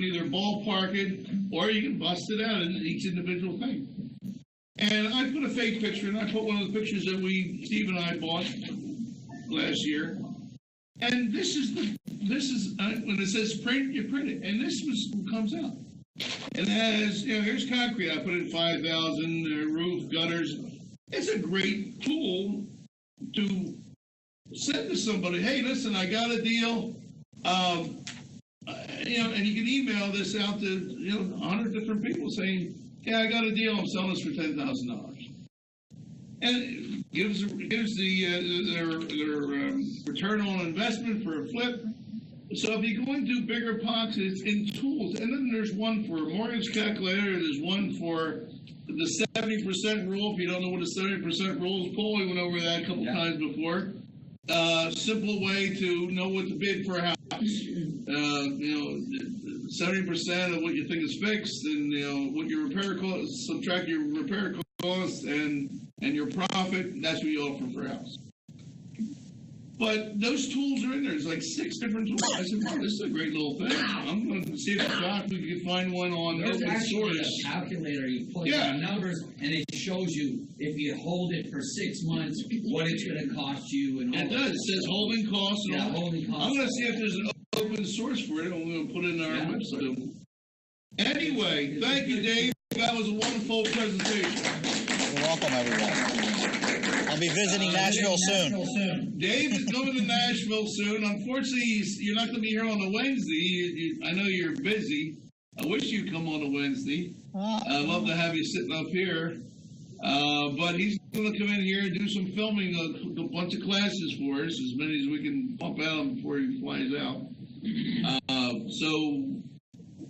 either ballpark it or you can bust it out in each individual thing. And I put a fake picture, and I put one of the pictures that Steve and I bought last year. And this is when it says print, you print it, and this what comes out. And it has, here's concrete. I put in 5,000 roof, gutters. It's a great tool to send to somebody. Hey, listen, I got a deal. And you can email this out to 100 different people saying, "Yeah, I got a deal. I'm selling this for $10,000." And it gives their return on investment for a flip. So if you go into bigger pockets, it's in tools. And then there's one for a mortgage calculator. There's one for the 70% rule. If you don't know what a 70% rule is, Paul, we went over that a couple times before. Simple way to know what to bid for a house. 70% of what you think is fixed, and what your repair costs, subtract your repair costs and your profit. That's what you offer for a house. But those tools are in there. There's like 6 different tools. I said, "Wow, this is a great little thing. I'm going to see if we can find one on There's open actually source." a calculator. You put in the numbers, and it shows you if you hold it for 6 months, what it's going to cost you. And all It does. It says holding costs. And Yeah, all. holding costs. I'm going to see if there's an open source for it, and we're going to put it in our website. Anyway, thank you, Dave. That was a wonderful presentation. You're welcome, everyone. I'll be visiting Nashville soon. Dave is coming to Nashville soon. Unfortunately, you're not going to be here on a Wednesday. I know you're busy. I wish you'd come on a Wednesday. I'd love to have you sitting up here. But he's going to come in here and do some filming, a bunch of classes for us, as many as we can pump out before he flies out. So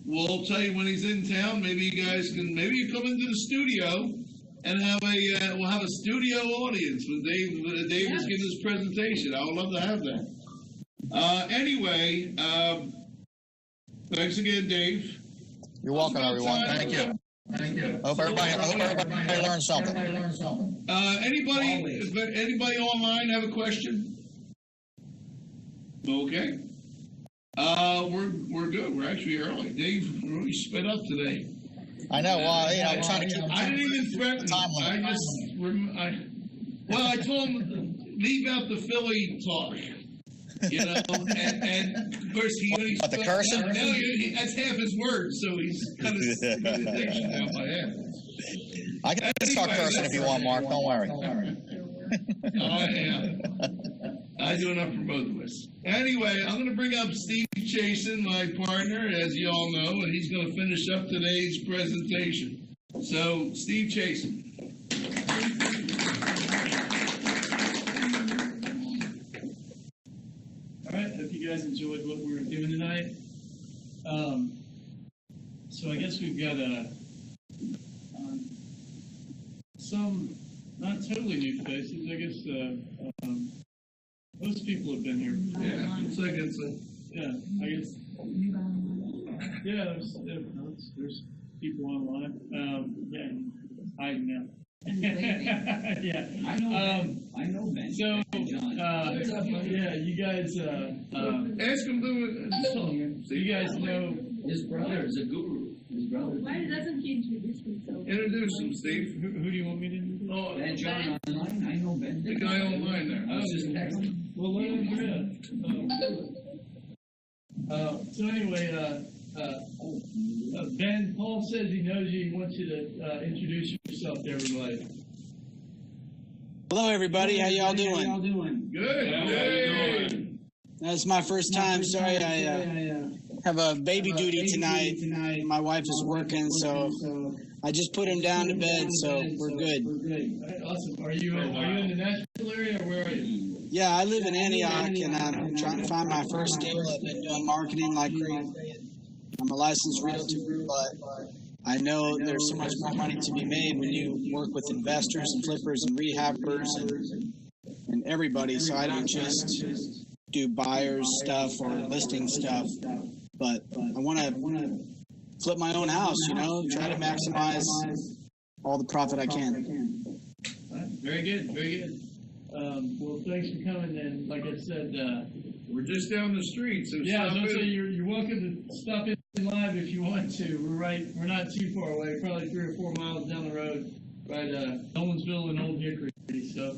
we'll tell you when he's in town. Maybe you guys can, maybe you come into the studio and we'll have a studio audience when Dave is giving his presentation. I would love to have that. Anyway, thanks again, Dave. You're welcome, everyone. Thank you. Hope everybody learned something. Anybody online have a question? Okay. We're good. We're actually early. Dave really sped up today. I know. Well, you know, I'm trying to keep. I didn't even threaten him. I told him leave out the Philly talk. You know, and of course What, the cursing? No, that's half his words, so he's kind of sticking the diction out my head. I can start cursing if you want, Mark. Don't worry. I do enough for both of us. Anyway, I'm going to bring up Steve Chasen, my partner, as you all know, and he's going to finish up today's presentation. So, Steve Chasen. All right, hope you guys enjoyed what we were doing tonight. So I guess we've got some not totally new faces. I guess most people have been here before. Yeah, Yeah, I guess. Yeah, there's people online. Yeah, hiding now. Yeah, I know Ben. So, yeah, you guys, ask him to. so you guys know His brother is a guru. His brother. Why doesn't he introduce himself? Introduce him, Steve. who do you want me to introduce? Oh, Ben John online. I know Ben. the guy online there. I was just texting. Well, let him do it. So anyway, Ben, Paul says he knows you. He wants you to introduce yourself to everybody. Hello, everybody. How y'all doing? Good. Hey. That's my first time. Sorry, I have a baby duty tonight. My wife is working, so I just put him down to bed, so we're good. Awesome. Are you in the Nashville area, or where are you? Yeah, I live in Antioch, and I'm trying to find my first deal. I've been doing marketing like crazy. I'm a licensed realtor, but I know there's so much more money to be made when you work with investors and flippers and rehabbers and everybody. So I don't just do buyers stuff or listing stuff, but I want to flip my own house, you know, try to maximize all the profit I can. Very good, very good. Well, thanks for coming. And like I said, We're just down the street, so yeah, stop so in. you're welcome to stop in live if you want to. We're not too far away, probably 3 or 4 miles down the road, right? Owensville and Old Hickory. So,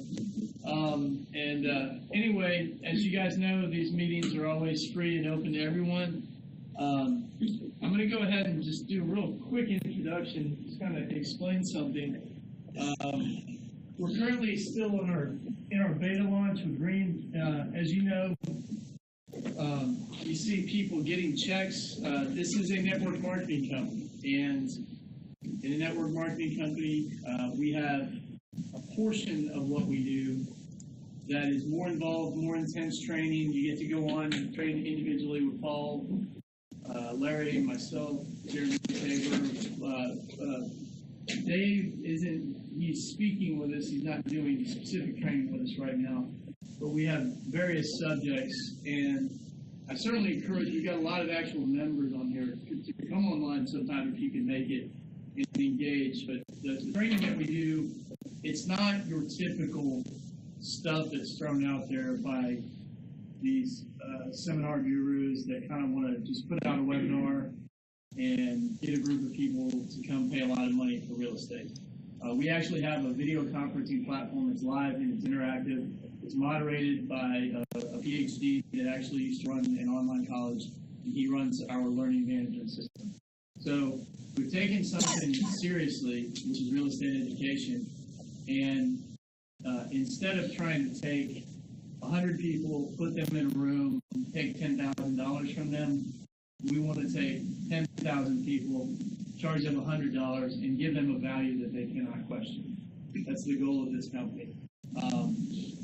anyway, as you guys know, these meetings are always free and open to everyone. I'm going to go ahead and just do a real quick introduction, just kind of explain something. We're currently still in our beta launch with Green. As you know, you see people getting checks. This is a network marketing company, and in a network marketing company, we have a portion of what we do that is more involved, more intense training. You get to go on and train individually with Paul, Larry, myself, Jeremy Tabor. Dave he's speaking with us. He's not doing specific training with us right now, but we have various subjects, and I certainly encourage, we've got a lot of actual members on here to come online sometime if you can make it and engage. But the training that we do, it's not your typical stuff that's thrown out there by these seminar gurus that kind of want to just put out a webinar and get a group of people to come pay a lot of money for real estate. We actually have a video conferencing platform that's live and it's interactive. It's moderated by a PhD that actually used to run an online college, and he runs our learning management system. So we've taken something seriously, which is real estate education, and instead of trying to take 100 people, put them in a room, take $10,000 from them, we want to take 10,000 people, charge them $100, and give them a value that they cannot question. That's the goal of this company.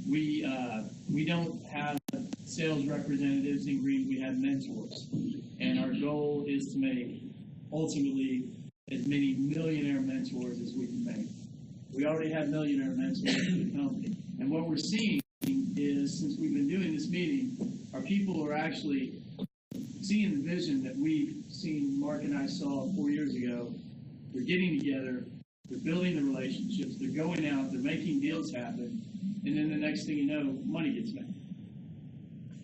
We don't have sales representatives in Green. We have mentors, and our goal is to make ultimately as many millionaire mentors as we can make. We already have millionaire mentors in the company, and what we're seeing is, since we've been doing this meeting, our people are actually seeing the vision that we've seen. Mark and I saw 4 years ago. They're getting together, they're building the relationships, they're going out, they're making deals happen, and then the next thing you know, money gets made.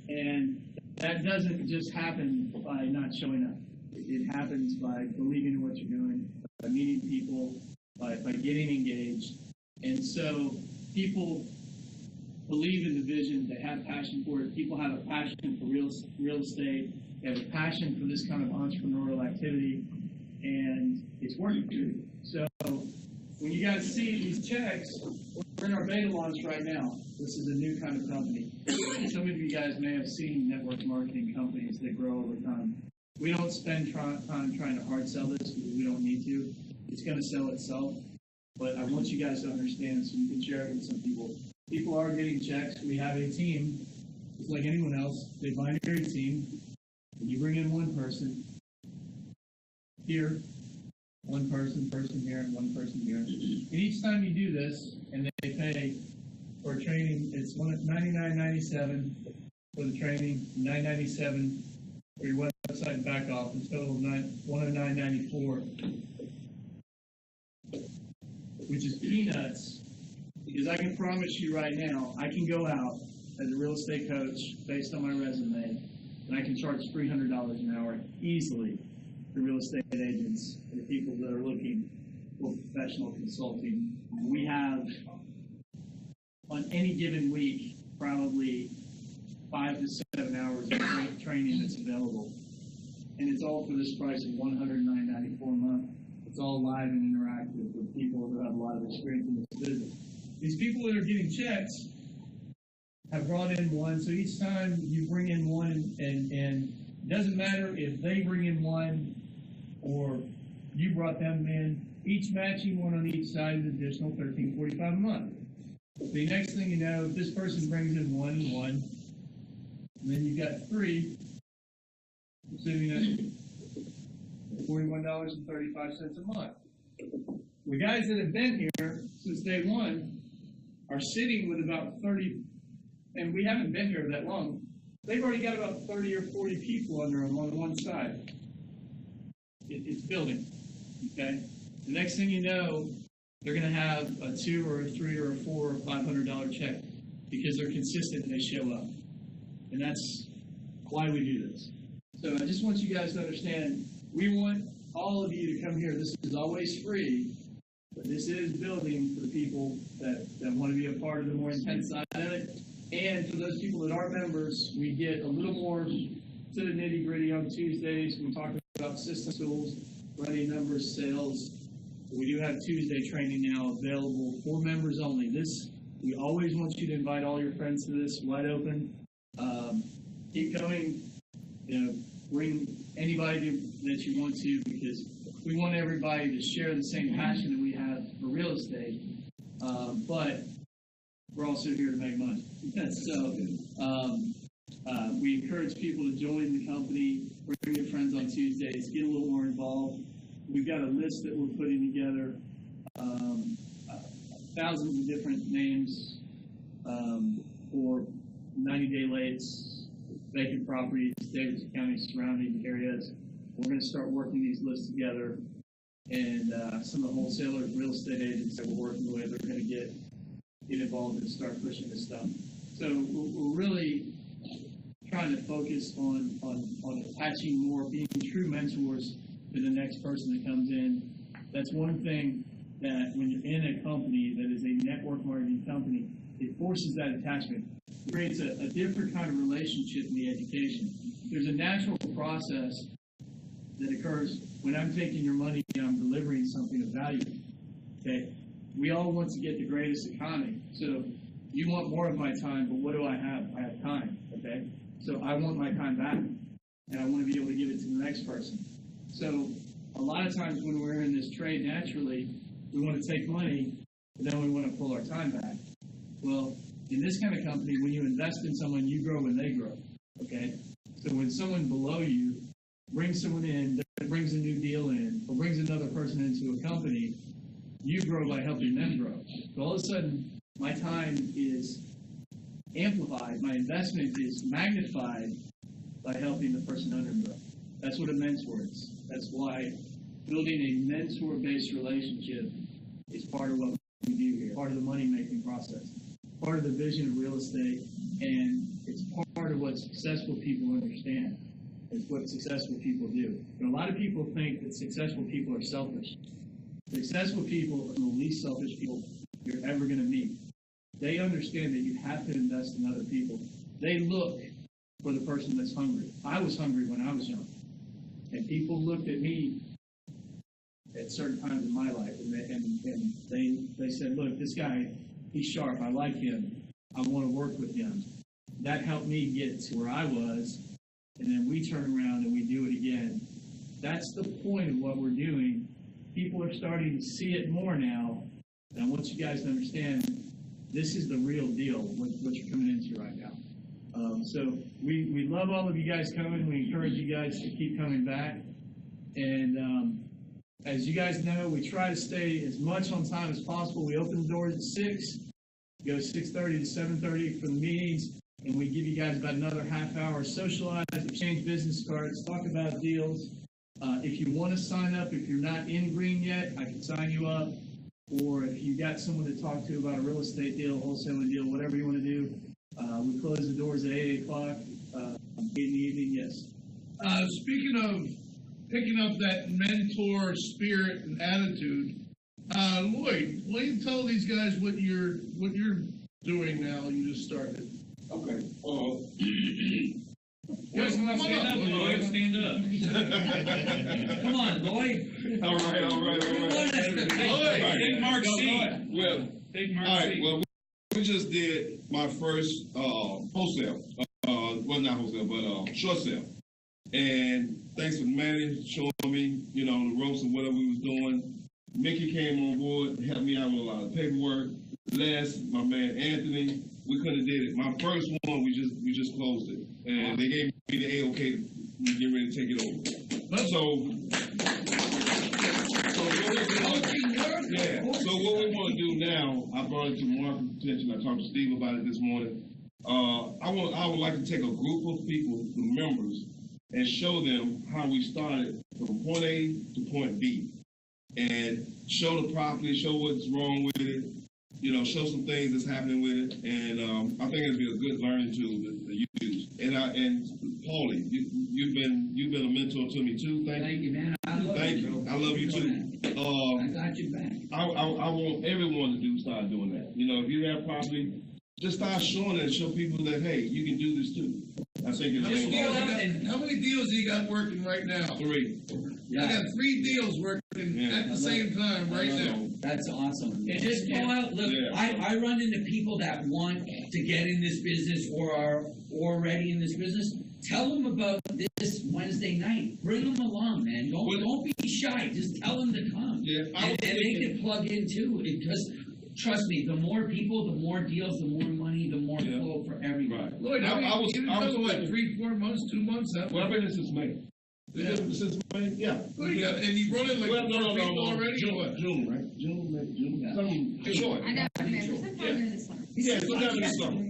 And that doesn't just happen by not showing up. It happens by believing in what you're doing, by meeting people, by getting engaged. And so people believe in the vision, they have passion for it. People have a passion for real estate, they have a passion for this kind of entrepreneurial activity, and it's working. So when you guys see these checks, we're in our beta launch right now. This is a new kind of company. Some of you guys may have seen network marketing companies that grow over time. We don't spend time trying to hard sell this because we don't need to. It's going to sell itself. But I want you guys to understand so you can share it with some people. People are getting checks. We have a team. It's like anyone else. They binary team. You bring in one person here, one person here, and one person here. And each time you do this, and they pay for training, it's $99.97 for the training, $9.97 for your website and back office, total of $109.94, which is peanuts. Because I can promise you right now, I can go out as a real estate coach based on my resume, and I can charge $300 an hour easily to real estate agents and people that are looking for professional consulting. We have, on any given week, probably 5 to 7 hours of training that's available. And it's all for this price of $109.94 a month. It's all live and interactive with people who have a lot of experience in this business. These people that are getting checks have brought in one, so each time you bring in one, and it doesn't matter if they bring in one or you brought them in, each matching one on each side is additional $13.45 a month. The next thing you know, if this person brings in one and one, and then you've got three, assuming that $41.35 a month. The guys that have been here since day one are sitting with about 30, and we haven't been here that long. They've already got about 30 or 40 people under them on one side. It's building, okay? The next thing you know, they're going to have a $2 or a $3 or a $4 or $500 check because they're consistent and they show up. And that's why we do this. So I just want you guys to understand, we want all of you to come here. This is always free, but this is building for the people that want to be a part of the more intense side of it. And for those people that are members, we get a little more to the nitty-gritty on Tuesdays. We talk about system tools, running numbers, sales. We do have Tuesday training now available for members only. We always want you to invite all your friends to this, wide open. Keep coming, bring anybody that you want to, because we want everybody to share the same passion that we have for real estate, but we're also here to make money. So we encourage people to join the company, bring your friends on Tuesdays, get a little more involved. We've got a list that we're putting together, thousands of different names for 90-day lates, vacant properties, Davidson County surrounding areas. We're going to start working these lists together, and some of the wholesalers, real estate agents that we're working with are going to get involved and start pushing this stuff. So we're really trying to focus on attaching more, being true mentors to the next person that comes in. That's one thing that when you're in a company that is a network marketing company, it forces that attachment. It creates a different kind of relationship in the education. There's a natural process that occurs when I'm taking your money and I'm delivering something of value. Okay? We all want to get the greatest economy. So you want more of my time, but what do I have? I have time. Okay? So I want my time back, and I want to be able to give it to the next person. So a lot of times when we're in this trade, naturally, we want to take money but then we want to pull our time back. Well, in this kind of company, when you invest in someone, you grow when they grow, okay? So when someone below you brings someone in, that brings a new deal in, or brings another person into a company, you grow by helping them grow. So all of a sudden, my time is amplified, my investment is magnified by helping the person under me grow. That's what a mentor is. That's why building a mentor-based relationship is part of what we do here, part of the money-making process, part of the vision of real estate, and it's part of what successful people understand. It's what successful people do. And a lot of people think that successful people are selfish. Successful people are the least selfish people you're ever going to meet. They understand that you have to invest in other people. They look for the person that's hungry. I was hungry when I was young. And people looked at me at certain times in my life, and they said, look, this guy, he's sharp. I like him. I want to work with him. That helped me get to where I was, and then we turn around and we do it again. That's the point of what we're doing. People are starting to see it more now, and I want you guys to understand this is the real deal, what you're coming into right now. So we love all of you guys coming. We encourage you guys to keep coming back. And as you guys know, we try to stay as much on time as possible. We open the doors at 6, go 6:30 to 7:30 for the meetings, and we give you guys about another half hour, socialize, exchange business cards, talk about deals. If you want to sign up, if you're not in green yet, I can sign you up. Or if you got someone to talk to about a real estate deal, wholesaling deal, whatever you want to do, we close the doors at 8 o'clock in the evening, yes. Speaking of picking up that mentor spirit and attitude, Lloyd, why don't you tell these guys what you're doing now? You just started. Okay. Guys, come on up, Lloyd. Stand up. Come on, Lloyd. All right. Take Mark's seat. Well, Take all Mark's right. seat. Well, we just did my first wholesale. Well, not wholesale, but short sale. And thanks for Manny showing me, the ropes and whatever we was doing. Mickey came on board, helped me out with a lot of paperwork. Les, my man Anthony, we couldn't have did it. My first one, we just closed it, and they gave me the A-OK to get ready to take it over. So what we want to do now, I brought it to Mark's attention. I talked to Steve about it this morning. I would like to take a group of people, the members, and show them how we started from point A to point B, and show the property, show what's wrong with it, show some things that's happening with it, and I think it'll be a good learning tool to use. And Paulie, you've been a mentor to me too. Thank you, man. I love you too. I got you back. I want everyone to start doing that. If you have property, just start showing it and show people that, hey, you can do this too. I think it's How many deals you got working right now? 3. I got 3 deals working at the same time right now. That's awesome. And just go out. Look, I run into people that want to get in this business or are already in this business. Tell them about this Wednesday night. Bring them along, man. Don't be shy. Just tell them to come. And they can plug in too. Because trust me, the more people, the more deals, the more money, the more flow for everybody. Right. Lloyd, I was 3-4 months, 2 months. Well, I've been here since May. Since May, yeah. What do you got? And you brought in people already? June, right? June. Short. I know, sometime in the summer. Yeah, sometime in the summer.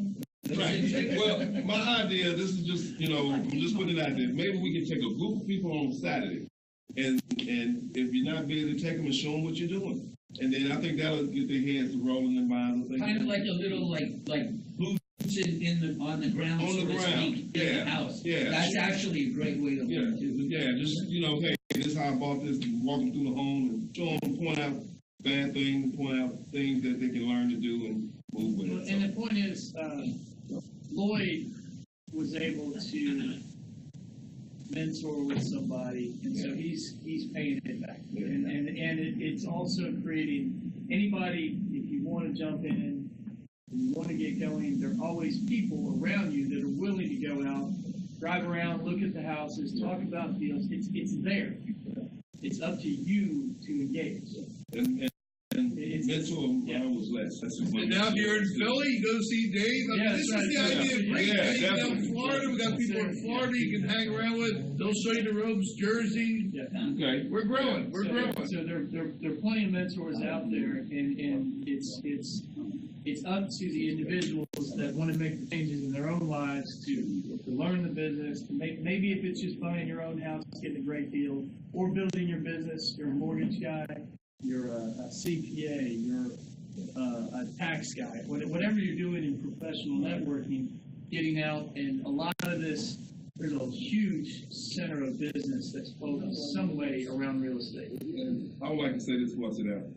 Right. Well, my idea, this is just, I'm just putting it out there. Maybe we can take a group of people on Saturday, and if you're not busy, take them and show them what you're doing. And then I think that'll get their heads rolling and minds. Kind of like a little like boots on the ground, on the ground, in the house. Yeah, that's actually a great way to learn too. Yeah, just hey, this is how I bought this. Walking through the home and show them, point out bad things, point out things that they can learn to do and move with it. And the point is, Lloyd was able to mentor with somebody, and so he's paying it back. Yeah. And it's also creating anybody, if you want to jump in, if you want to get going, there are always people around you that are willing to go out, drive around, look at the houses, talk about deals. It's there. It's up to you to engage. And it's met to him when I was last. And now if you're in Philly, you go see Dave. I mean, Yeah, this is that's the right. idea. Bring Yeah, Dave down definitely. in Florida. We got people in Florida you can hang around with. They'll show you the ropes, Jersey. Yeah. Okay. We're growing. We're growing. So there are plenty of mentors out there, and it's up to the individuals that want to make the changes in their own lives to learn the business, to make, maybe if it's just buying your own house, getting a great deal, or building your business. You're a mortgage guy, you're a CPA, you're a tax guy, whatever you're doing in professional networking, getting out, and a lot of this, there's a huge center of business that's focused some way around real estate. And I would like to say this before I sit down.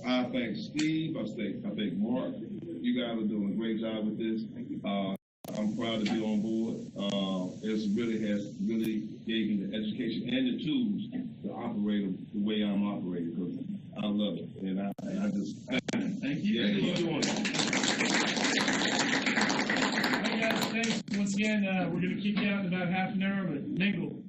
I thank Steve. I thank Mark. You guys are doing a great job with this. I'm proud to be on board. It really gave me the education and the tools to operate the way I'm operating because I love it. And I just Thank you. Yeah, keep doing it. All right, guys, thanks. Once again, we're going to kick you out in about half an hour, but mingle.